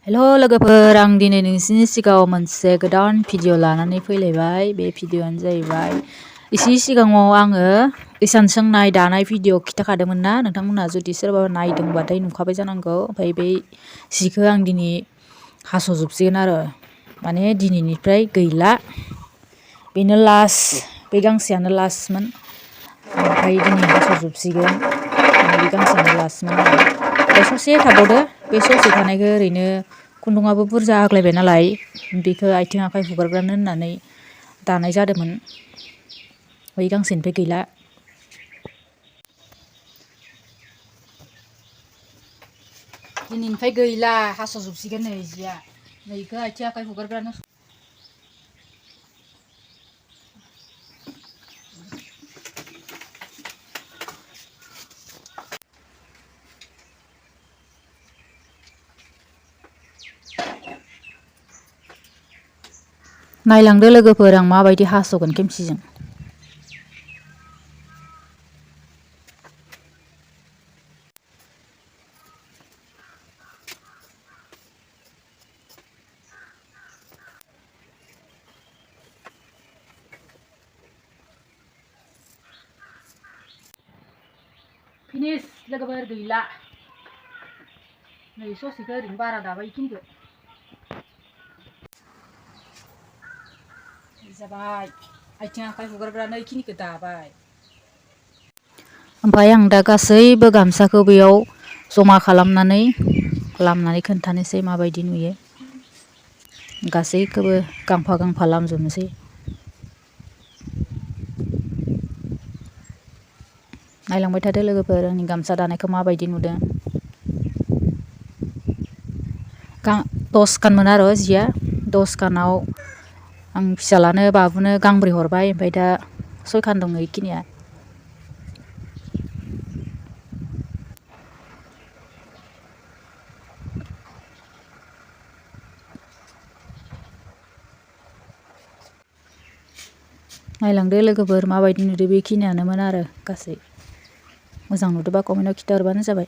हेल' लोगोफोर, आं दिनै नोंसिनि सिगाङाव मोनसे गोदान भिडिअ लानानै फैलायबाय। बे भिडिअआनो जाहैबाय एसे सिगाङाव आङो इसान सोंनाय दानाय भिडिअ खिथाखादोंमोन ना। नोंथांमोनहा जुदि सोरबा नायदोंबाथाय नुखाबाय जानांगौ। ओमफ्राय बे सिखौ आं दिनै हास'जोबसिगोन आरो माने दिनैनिफ्राय गैला। बेनो लास्ट, बे गांसेयानो लास्टमोन। ओमफ्राय दिनै हास'जोबसिगोन। बे गांसेयानो लास्टमोन आरो ओमफ्राय ससे थाबावदो। बे ससे थानायखौ ओरैनो खुन्दुङाबो बुरजा आग्लायबाय नालाय बेखौ आथिं आखाइ हुगारग्रानो होननानै दानाय जादोंमोन। बै गांसेनिफ्राय गैला। दिनैनिफ्राय गैला, हास'जोबसिगोन नै जिया। नै बेखौ आथिं आखाइ हुगारग्रानो नायलांदो लोगोफोर, आं माबायदि हास'गोन खेमसिजों। फिनिश लोगोफोर, गैला। नै ससेखौ ओरैनो बारा दाबाय खिन्थु जाबाय। आथिं आखाइ हुगारग्रानो इखिनिखौ दाबाय। ओमफ्राय आं दा गासैबो गामसाखौ बेयाव जमा खालामनानै लामनानै खोन्थानोसै माबायदि नुयो। गासैखौबो गांफा गांफा लामजोबनोसै। नायलांबाय थादो लोगोफोर, आंनि गामसा दानायखौ माबायदि नुदों। 10 खानमोन आरो जिया। 10 खानाव आं फिसालानो बाबुनो गांब्रै हरबाय। ओमफ्राय दा 6 खान दङ बेखिनिया। नायलांदो लोगोफोर, माबायदि नुदो। बेखिनियानोमोन आरो गासै। मोजां नुदोंबा कमेन्टआव खिन्थाहरबानो जाबाय।